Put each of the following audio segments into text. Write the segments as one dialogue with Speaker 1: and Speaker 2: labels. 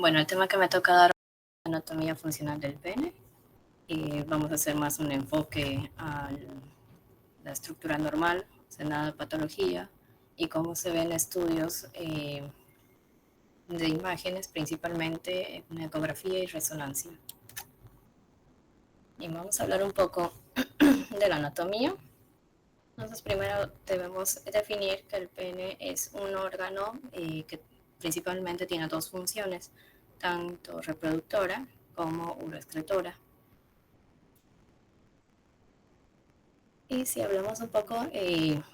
Speaker 1: Bueno, el tema que me toca dar es la anatomía funcional del pene. Vamos a hacer más un enfoque a la estructura normal, sin nada de patología, y cómo se ven estudios de imágenes, principalmente en ecografía y resonancia. Y vamos a hablar un poco de la anatomía. Entonces, primero debemos definir que el pene es un órgano que principalmente tiene dos funciones, tanto reproductora como uroexcretora. Y si hablamos un poco,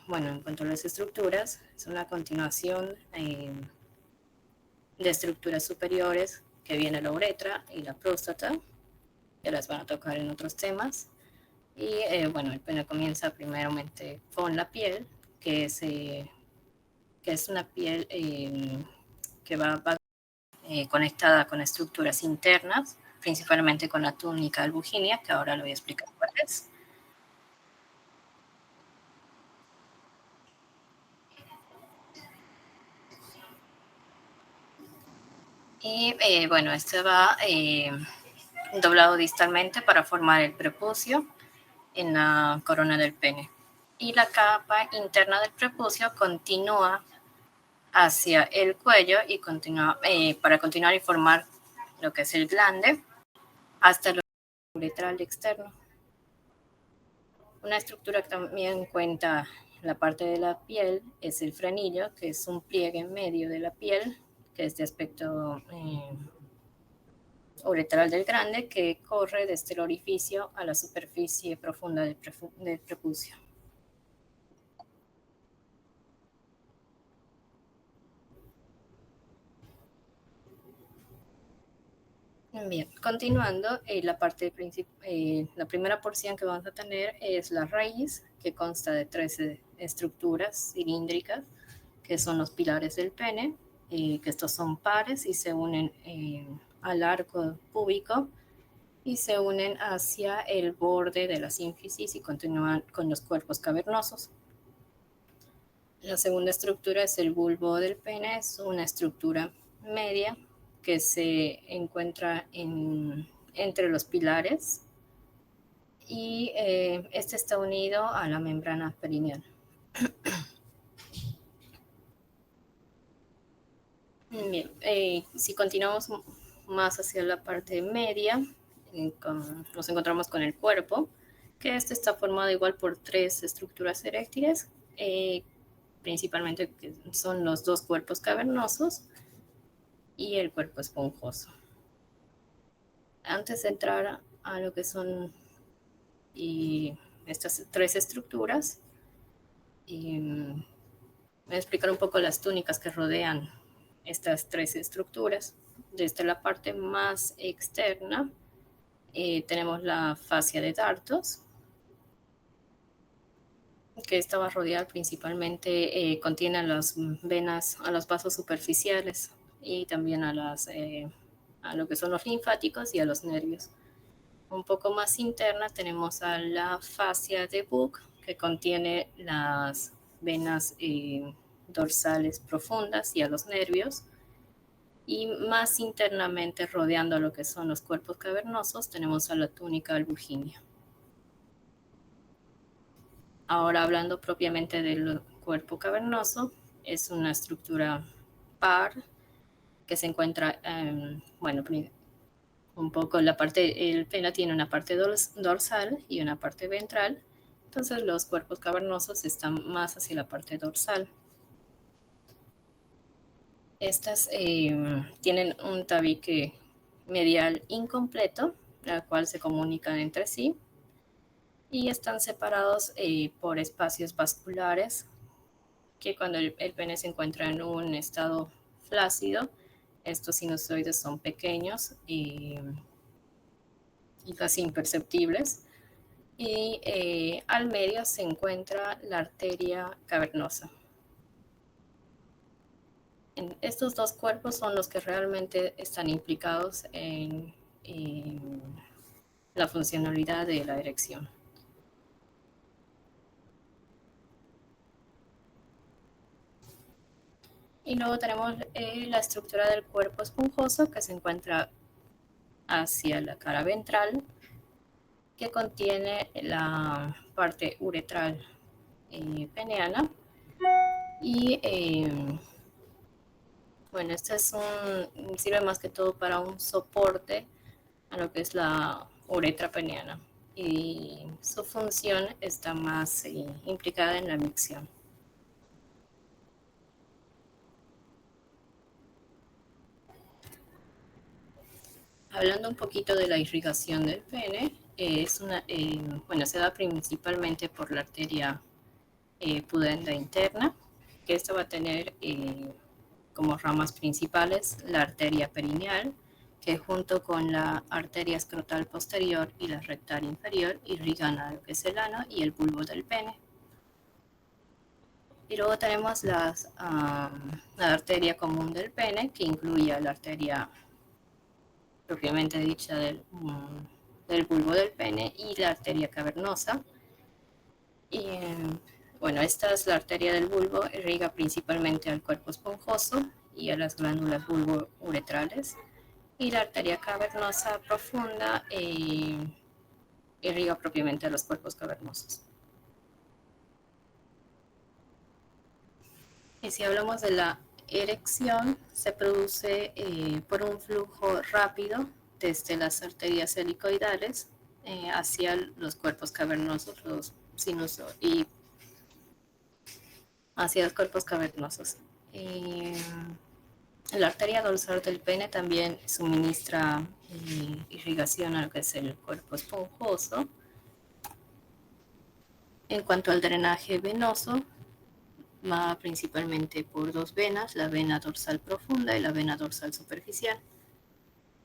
Speaker 1: bueno, en cuanto a las estructuras, es una continuación de estructuras superiores que viene la uretra y la próstata, que las van a tocar en otros temas. Y bueno, el pene comienza primeramente con la piel, que es una piel que va conectada con estructuras internas, principalmente con la túnica albuginea, que ahora le voy a explicar cuál es. Y bueno, este va doblado distalmente para formar el prepucio en la corona del pene. Y la capa interna del prepucio continúa hacia el cuello y continúa, para continuar y formar lo que es el glande hasta el uretral externo. Una estructura que también cuenta la parte de la piel es el frenillo, que es un pliegue en medio de la piel, que es de aspecto uretral del grande, que corre desde el orificio a la superficie profunda del prepucio. Bien, continuando, la primera porción que vamos a tener es la raíz, que consta de 13 estructuras cilíndricas, que son los pilares del pene, que estos son pares y se unen al arco púbico y se unen hacia el borde de la sínfisis y continúan con los cuerpos cavernosos. La segunda estructura es el bulbo del pene, es una estructura media que se encuentra entre los pilares y este está unido a la membrana perineal. Bien, si continuamos más hacia la parte media, nos encontramos con el cuerpo, que este está formado igual por tres estructuras eréctiles, principalmente que son los dos cuerpos cavernosos y el cuerpo esponjoso. Antes de entrar a lo que son estas tres estructuras, voy a explicar un poco las túnicas que rodean estas tres estructuras. Desde la parte más externa tenemos la fascia de Dartos, que esta va a rodear principalmente, contiene a las venas, a los vasos superficiales y también a lo que son los linfáticos y a los nervios. Un poco más interna tenemos a la fascia de Buck, que contiene las venas dorsales profundas y a los nervios. Y más internamente, rodeando lo que son los cuerpos cavernosos, tenemos a la túnica albuginea. Ahora, hablando propiamente del cuerpo cavernoso, es una estructura par que se encuentra, bueno, un poco la parte, el pene tiene una parte dorsal y una parte ventral, entonces los cuerpos cavernosos están más hacia la parte dorsal. Estas tienen un tabique medial incompleto, la cual se comunican entre sí, y están separados por espacios vasculares, que cuando el pene se encuentra en un estado flácido, estos sinusoides son pequeños y casi imperceptibles. Y al medio se encuentra la arteria cavernosa. Estos dos cuerpos son los que realmente están implicados en la funcionalidad de la erección. Y luego tenemos la estructura del cuerpo esponjoso que se encuentra hacia la cara ventral, que contiene la parte uretral peneana. Y bueno, sirve más que todo para un soporte a lo que es la uretra peneana. Y su función está más implicada en la micción. Hablando un poquito de la irrigación del pene, se da principalmente por la arteria pudenda interna, que esta va a tener como ramas principales la arteria perineal, que junto con la arteria escrotal posterior y la rectal inferior irrigan a lo que es el ano y el bulbo del pene. Y luego tenemos la arteria común del pene, que incluye la arteria propiamente dicha del bulbo del pene y la arteria cavernosa. Y bueno, esta es la arteria del bulbo, irriga principalmente al cuerpo esponjoso y a las glándulas bulbouretrales. Y la arteria cavernosa profunda irriga propiamente a los cuerpos cavernosos. Y si hablamos de la erección, se produce por un flujo rápido desde las arterias helicoidales hacia los cuerpos cavernosos, los sinusos, y hacia los cuerpos cavernosos. La arteria dorsal del pene también suministra irrigación a lo que es el cuerpo esponjoso. En cuanto al drenaje venoso, va principalmente por dos venas, la vena dorsal profunda y la vena dorsal superficial.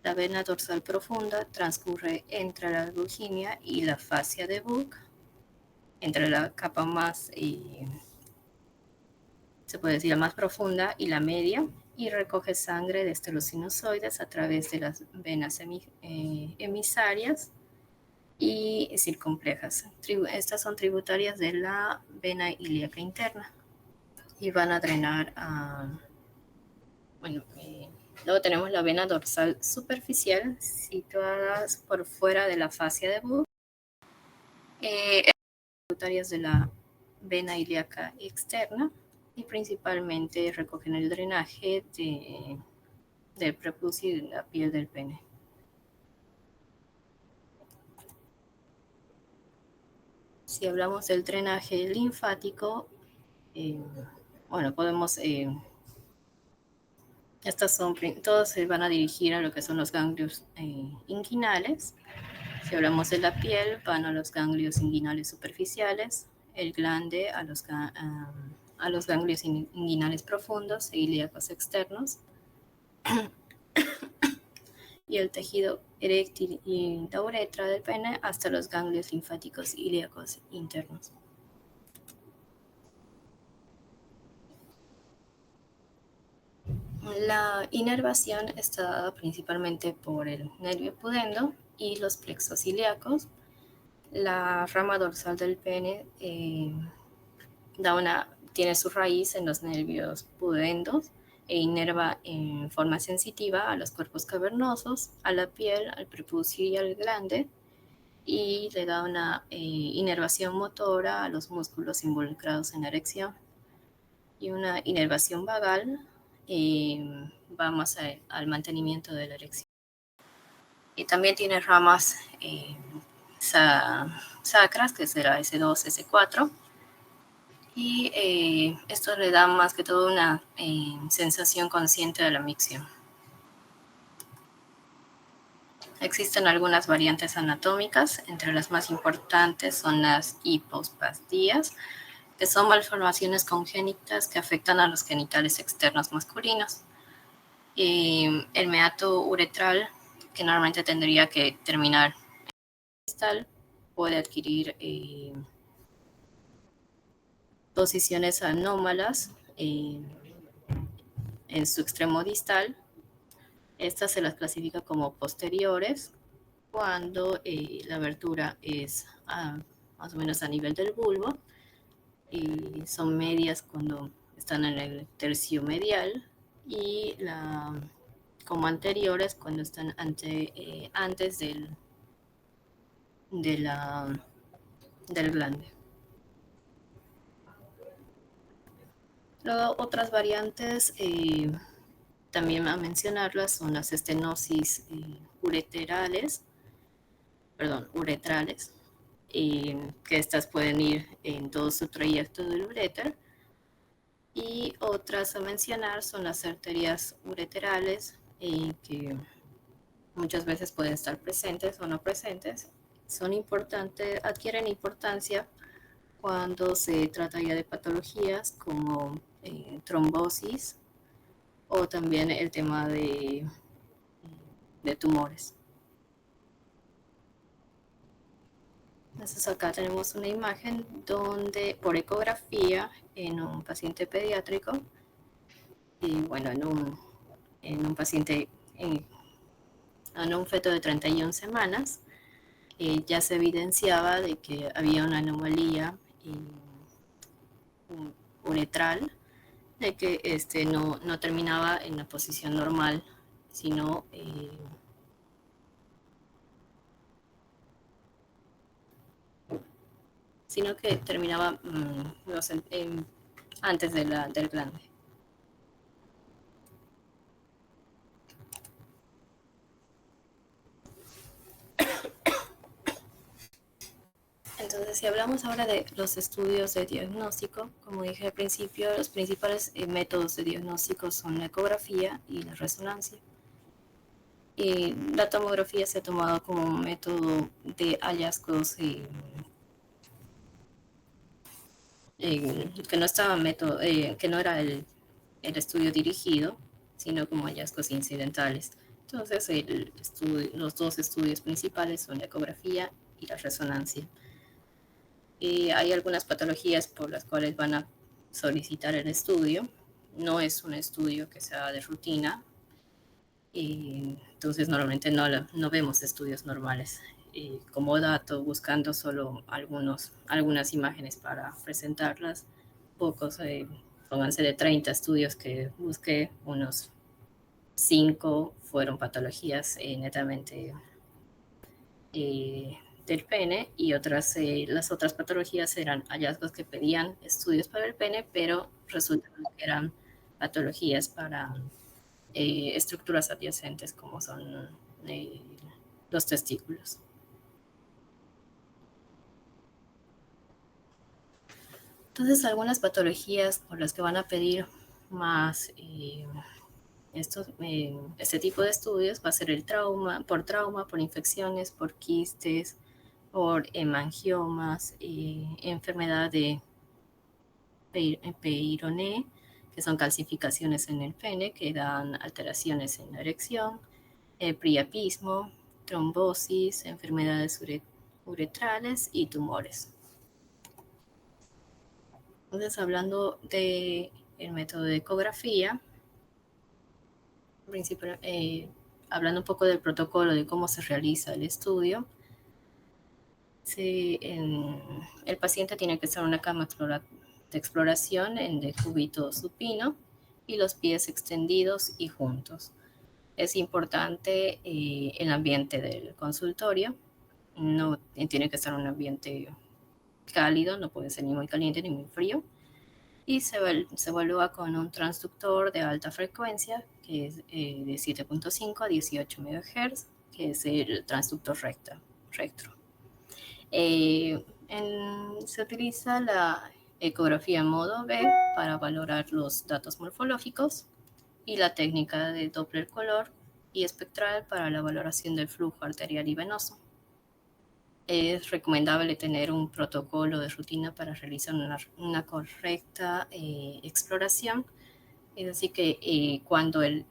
Speaker 1: La vena dorsal profunda transcurre entre la Vulgimia y la fascia de Buck, entre la capa más, se puede decir, la más profunda y la media, y recoge sangre desde los sinusoides a través de las venas emisarias y circunflejas. Estas son tributarias de la vena ilíaca interna y van a drenar a... luego tenemos la vena dorsal superficial, situadas por fuera de la fascia de Buck, tributarias de la vena ilíaca externa, y principalmente recogen el drenaje del prepucio y de la piel del pene. Si hablamos del drenaje linfático, podemos... todos se van a dirigir a lo que son los ganglios inguinales. Si hablamos de la piel, van a los ganglios inguinales superficiales, el glande a los ganglios inguinales profundos e ilíacos externos, y el tejido eréctil y la uretra del pene hasta los ganglios linfáticos ilíacos internos. La inervación está dada principalmente por el nervio pudendo y los plexos ilíacos. La rama dorsal del pene tiene su raíz en los nervios pudendos e inerva en forma sensitiva a los cuerpos cavernosos, a la piel, al prepucio y al glande, y le da una inervación motora a los músculos involucrados en la erección. Y una inervación vagal va más al mantenimiento de la erección. Y también tiene ramas sacras, que será S2, S4, y esto le da más que todo una sensación consciente de la micción. Existen algunas variantes anatómicas, entre las más importantes son las hipospastías, que son malformaciones congénitas que afectan a los genitales externos masculinos. El meato uretral, que normalmente tendría que terminar en distal, puede adquirir posiciones anómalas en su extremo distal. Estas se las clasifica como posteriores cuando la abertura es más o menos a nivel del bulbo, y son medias cuando están en el tercio medial, y como anteriores cuando están antes del glande. Luego, otras variantes, también a mencionarlas, son las estenosis uretrales, que estas pueden ir en todo su trayecto del uréter. Y otras a mencionar son las arterias ureterales, que muchas veces pueden estar presentes o no presentes. Adquieren importancia cuando se trata ya de patologías como trombosis, o también el tema de tumores. Entonces acá tenemos una imagen donde por ecografía en un paciente pediátrico, y bueno, en un paciente, en un feto de 31 semanas, ya se evidenciaba de que había una anomalía uretral, de que no terminaba en la posición normal, sino que terminaba antes del glande. Entonces, si hablamos ahora de los estudios de diagnóstico, como dije al principio, los principales métodos de diagnóstico son la ecografía y la resonancia. Y la tomografía se ha tomado como un método de hallazgos que no era el estudio dirigido, sino como hallazgos incidentales. Entonces, los dos estudios principales son la ecografía y la resonancia. Hay algunas patologías por las cuales van a solicitar el estudio. No es un estudio que sea de rutina, entonces normalmente no vemos estudios normales. Como dato, buscando solo algunas imágenes para presentarlas, pocos, pónganse de 30 estudios que busqué, unos 5 fueron patologías netamente del pene, y las otras patologías eran hallazgos que pedían estudios para el pene, pero resultaron que eran patologías para estructuras adyacentes como son los testículos. Entonces, algunas patologías por las que van a pedir más este tipo de estudios va a ser el trauma, por infecciones, por quistes, por hemangiomas, enfermedad de Peyronie, que son calcificaciones en el pene que dan alteraciones en la erección, priapismo, trombosis, enfermedades uretrales y tumores. Entonces, hablando del método de ecografía, hablando un poco del protocolo de cómo se realiza el estudio, el paciente tiene que estar en una cama de exploración en decúbito supino y los pies extendidos y juntos. Es importante el ambiente del consultorio. No tiene que estar en un ambiente cálido, no puede ser ni muy caliente ni muy frío. Y se evalúa con un transductor de alta frecuencia, que es de 7.5 a 18 MHz, que es el transductor recto. Se utiliza la ecografía modo B para valorar los datos morfológicos, y la técnica de Doppler color y espectral para la valoración del flujo arterial y venoso. Es recomendable tener un protocolo de rutina para realizar una correcta exploración. Es decir, que cuando el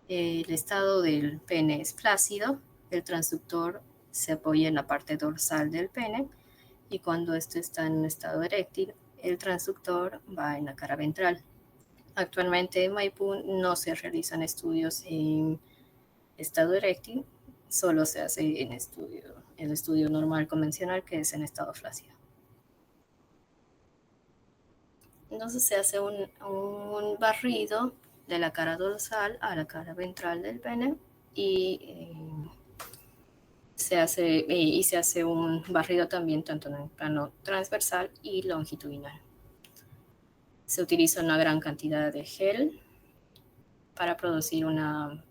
Speaker 1: estado del pene es flácido, el transductor se apoya en la parte dorsal del pene, y cuando este está en un estado eréctil, el transductor va en la cara ventral. Actualmente en Maipú no se realizan estudios en estado eréctil, solo se hace el estudio normal convencional, que es en estado flácido. Entonces se hace un barrido de la cara dorsal a la cara ventral del pene y se hace un barrido también tanto en el plano transversal y longitudinal. Se utiliza una gran cantidad de gel para producir una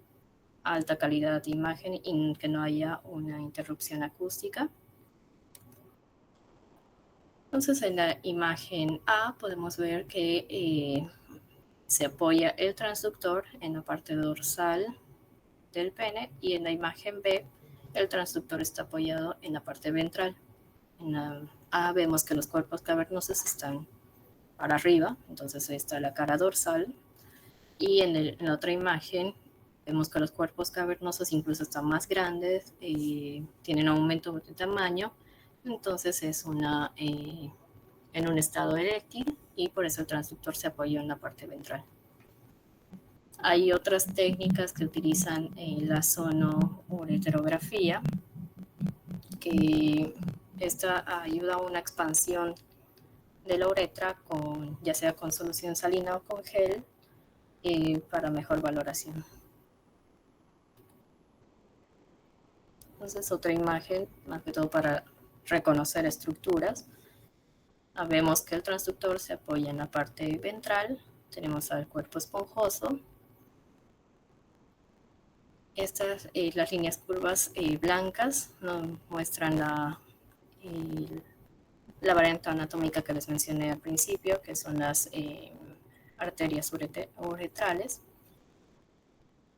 Speaker 1: alta calidad de imagen y que no haya una interrupción acústica. Entonces en la imagen A podemos ver que se apoya el transductor en la parte dorsal del pene y en la imagen B el transductor está apoyado en la parte ventral. En la A vemos que los cuerpos cavernosos están para arriba, entonces ahí está la cara dorsal, y en la otra imagen vemos que los cuerpos cavernosos incluso están más grandes, tienen aumento de tamaño, entonces es en un estado eréctil y por eso el transductor se apoyó en la parte ventral. Hay otras técnicas que utilizan la sonoureterografía, que esta ayuda a una expansión de la uretra, ya sea con solución salina o con gel, para mejor valoración. Entonces, otra imagen, más que todo para reconocer estructuras. Vemos que el transductor se apoya en la parte ventral. Tenemos al cuerpo esponjoso. Las líneas curvas blancas nos muestran la variante anatómica que les mencioné al principio, que son las arterias uretrales.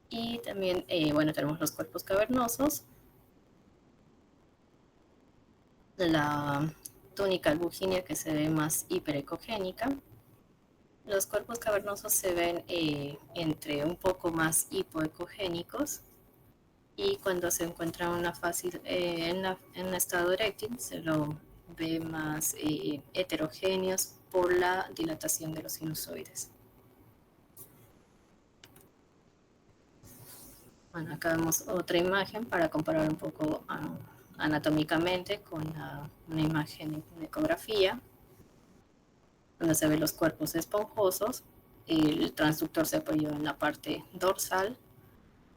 Speaker 1: Y también, bueno, tenemos los cuerpos cavernosos, la túnica albuginea que se ve más hiperecogénica. Los cuerpos cavernosos se ven entre un poco más hipoecogénicos y cuando se encuentra en una fase en estado eréctil se lo ve más heterogéneos por la dilatación de los sinusoides. Bueno, acá vemos otra imagen para comparar un poco anatómicamente con una imagen de ecografía, donde se ven los cuerpos esponjosos, el transductor se apoyó en la parte dorsal,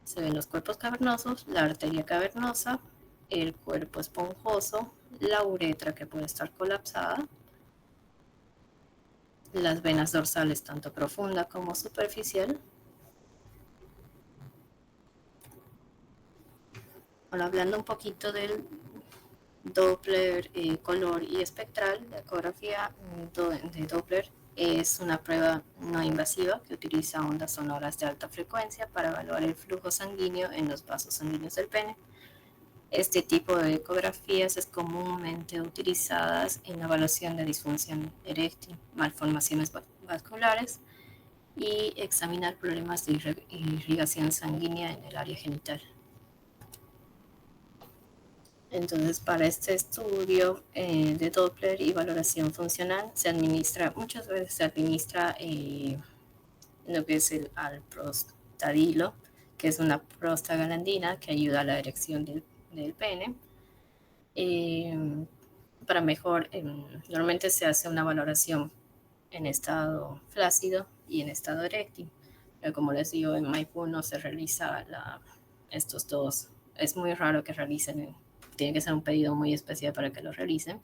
Speaker 1: se ven los cuerpos cavernosos, la arteria cavernosa, el cuerpo esponjoso, la uretra que puede estar colapsada, las venas dorsales tanto profunda como superficial. Ahora hablando un poquito del Doppler color y espectral, la ecografía de Doppler es una prueba no invasiva que utiliza ondas sonoras de alta frecuencia para evaluar el flujo sanguíneo en los vasos sanguíneos del pene. Este tipo de ecografías es comúnmente utilizadas en la evaluación de disfunción eréctil, malformaciones vasculares y examinar problemas de irrigación sanguínea en el área genital. Entonces, para este estudio de Doppler y valoración funcional, muchas veces se administra lo que es el alprostadilo, que es una prostaglandina que ayuda a la erección del pene. Para mejor, normalmente se hace una valoración en estado flácido y en estado eréctil. Pero como les digo, en MAIPU no se realiza estos dos. Es muy raro que realicen, tiene que ser un pedido muy especial para que lo realicen.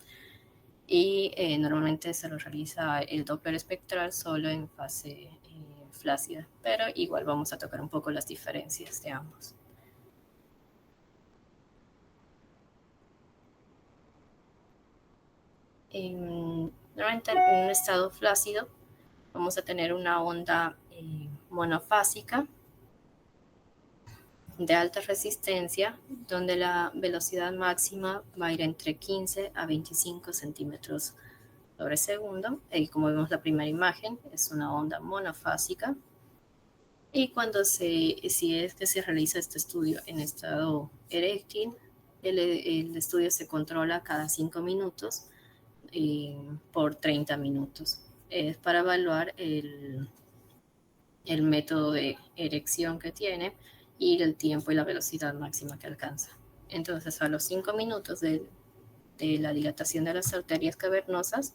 Speaker 1: Y normalmente se lo realiza el Doppler espectral solo en fase flácida. Pero igual vamos a tocar un poco las diferencias de ambos. Normalmente en un estado flácido vamos a tener una onda monofásica de alta resistencia, donde la velocidad máxima va a ir entre 15 a 25 centímetros sobre segundo. Y como vemos la primera imagen, es una onda monofásica. Y si es que se realiza este estudio en estado eréctil, el estudio se controla cada 5 minutos por 30 minutos. Es para evaluar el método de erección que tiene y el tiempo y la velocidad máxima que alcanza. Entonces, a los 5 minutos de la dilatación de las arterias cavernosas,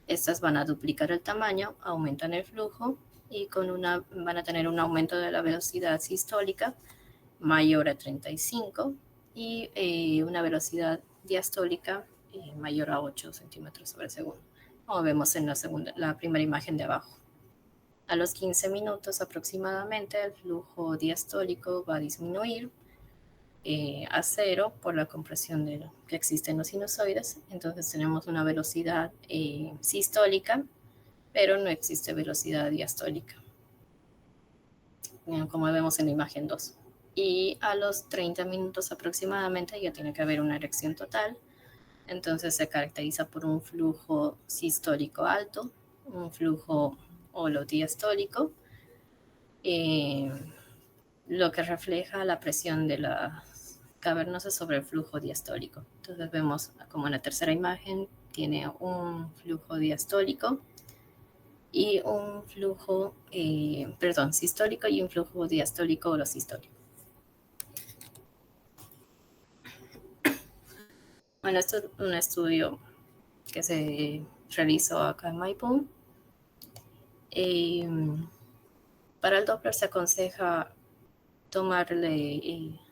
Speaker 1: Estas van a duplicar el tamaño, aumentan el flujo y van a tener un aumento de la velocidad sistólica mayor a 35 y una velocidad diastólica mayor a 8 centímetros sobre segundo, como vemos en la primera imagen de abajo. A los 15 minutos aproximadamente el flujo diastólico va a disminuir a cero por la compresión que existe en los sinusoides. Entonces tenemos una velocidad sistólica, pero no existe velocidad diastólica, como vemos en la imagen 2. Y a los 30 minutos aproximadamente ya tiene que haber una erección total. Entonces se caracteriza por un flujo sistólico alto, un flujo holodiastólico, lo que refleja la presión de las cavernosas sobre el flujo diastólico. Entonces vemos como en la tercera imagen tiene un flujo diastólico y un flujo, sistólico y un flujo diastólico o sistólico. Bueno, esto es un estudio que se realizó acá en Maipú. Para el Doppler se aconseja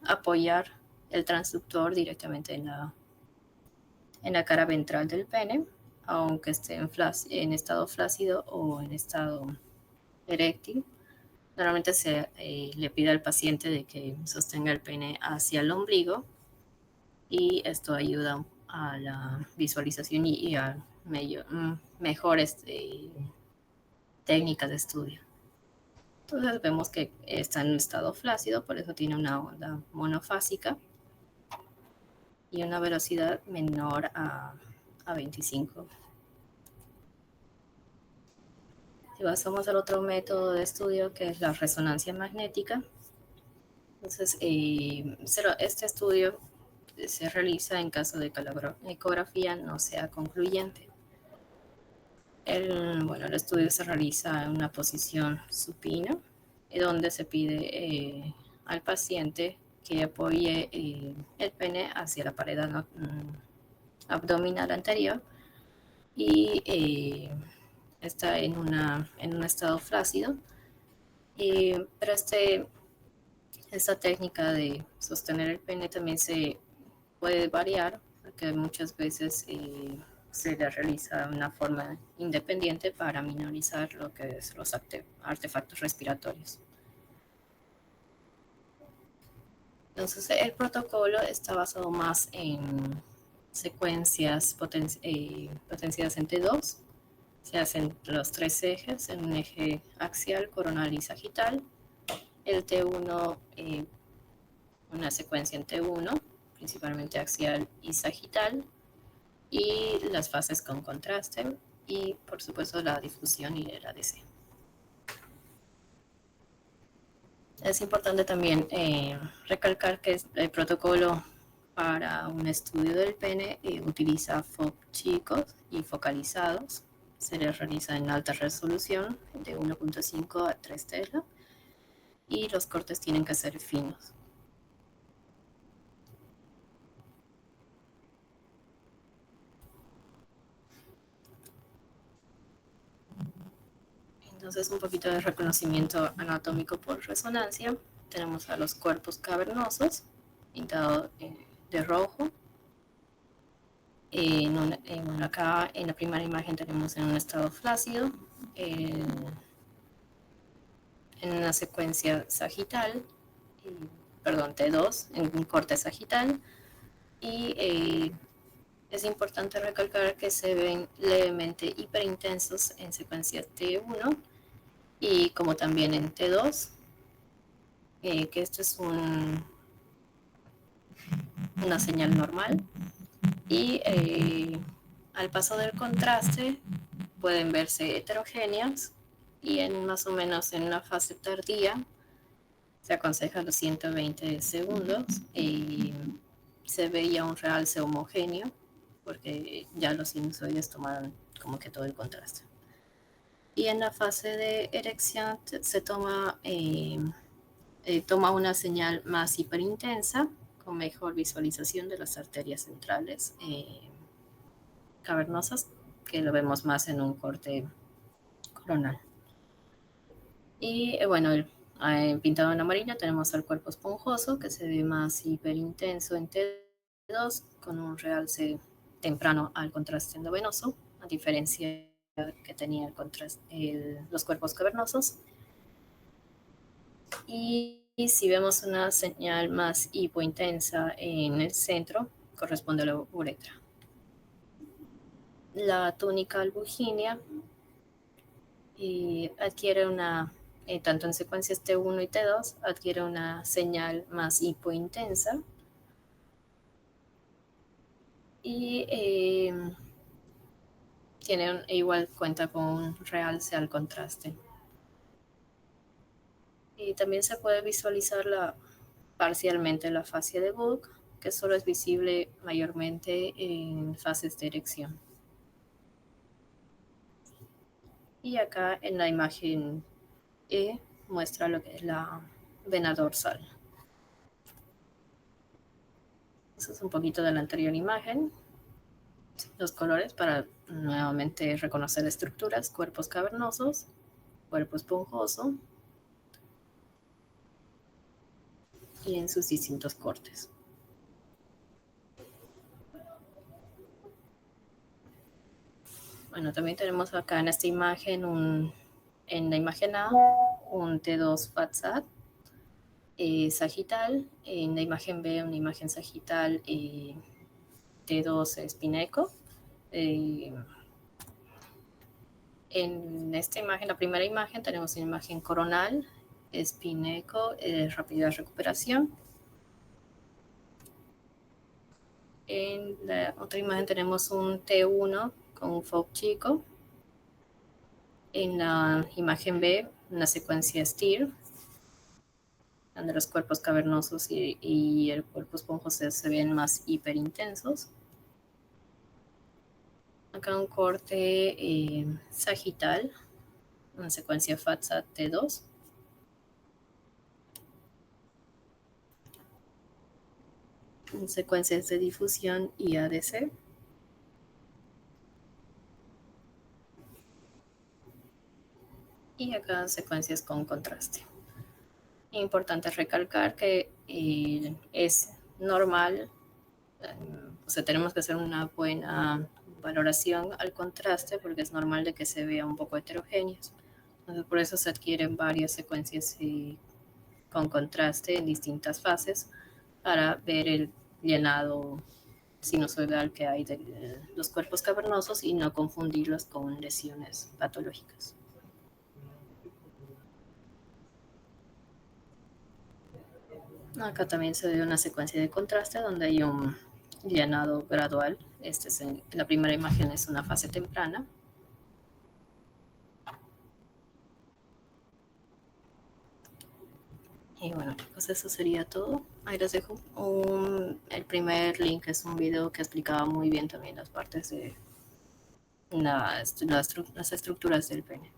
Speaker 1: apoyar el transductor directamente en la cara ventral del pene, aunque esté en estado flácido o en estado eréctil. Normalmente se le pide al paciente de que sostenga el pene hacia el ombligo y esto ayuda a la visualización y a mejores técnicas de estudio. Entonces vemos que está en un estado flácido, por eso tiene una onda monofásica y una velocidad menor a 25. Si pasamos al otro método de estudio, que es la resonancia magnética, entonces este estudio se realiza en caso de que la ecografía no sea concluyente. El estudio se realiza en una posición supina, donde se pide al paciente que apoye el pene hacia la pared abdominal anterior y está en un estado flácido. Pero esta técnica de sostener el pene también se puede variar, porque muchas veces se le realiza de una forma independiente para minorizar lo que es los artefactos respiratorios. Entonces, el protocolo está basado más en secuencias potenciadas en T2. Se hacen los tres ejes, en un eje axial, coronal y sagital. El T1, una secuencia en T1, principalmente axial y sagital, y las fases con contraste, y por supuesto la difusión y el ADC. Es importante también recalcar que el protocolo para un estudio del pene utiliza FOC chicos y focalizados. Se les realiza en alta resolución de 1.5 a 3 tera y los cortes tienen que ser finos. Entonces, un poquito de reconocimiento anatómico por resonancia. Tenemos a los cuerpos cavernosos, pintados de rojo. Acá en la primera imagen tenemos en un estado flácido, en una secuencia sagital, T2, en un corte sagital. Y es importante recalcar que se ven levemente hiperintensos en secuencias T1 y como también en T2, que esto es una señal normal. Y al paso del contraste pueden verse heterogéneas y más o menos en una fase tardía se aconseja los 120 segundos y se veía un realce homogéneo porque ya los sinusoides tomaron como que todo el contraste. Y en la fase de erección se toma una señal más hiperintensa con mejor visualización de las arterias centrales cavernosas que lo vemos más en un corte coronal. Y bueno, pintado en amarillo tenemos al cuerpo esponjoso, que se ve más hiperintenso en T2, con un realce temprano al contraste endovenoso, a diferencia que tenía el contraste, los cuerpos cavernosos. Y si vemos una señal más hipointensa en el centro, corresponde a la uretra. La túnica albuginea adquiere una, tanto en secuencias T1 y T2, adquiere una señal más hipointensa y igual cuenta con un realce al contraste. Y también se puede visualizar parcialmente la fascia de Book, que solo es visible mayormente en fases de erección. Y acá en la imagen E muestra lo que es la vena dorsal. Eso es un poquito de la anterior imagen. Los colores para nuevamente reconocer estructuras: cuerpos cavernosos, cuerpo esponjoso y en sus distintos cortes. Bueno, también tenemos acá en esta imagen, en la imagen A, un T2 FATSAT sagital, en la imagen B una imagen sagital T2 Spineco. En esta imagen, la primera imagen, tenemos una imagen coronal, Spineco, rápida recuperación. En la otra imagen tenemos un T1 con un FOC chico. En la imagen B, una secuencia STIR, donde los cuerpos cavernosos y el cuerpo esponjoso se ven más hiperintensos. Acá un corte sagital, una secuencia FATSAT T2. Secuencias de difusión y ADC. Y acá secuencias con contraste. Importante recalcar que es normal, o sea, tenemos que hacer una buena valoración al contraste porque es normal de que se vea un poco heterogéneos. Entonces, por eso se adquieren varias secuencias con contraste en distintas fases para ver el llenado sinusoidal que hay de los cuerpos cavernosos y no confundirlos con lesiones patológicas. Acá también se ve una secuencia de contraste donde hay un llenado gradual. La primera imagen es una fase temprana. Y bueno, chicos, eso sería todo. Ahí les dejo. El primer link es un video que explicaba muy bien también las partes de las estructuras del pene.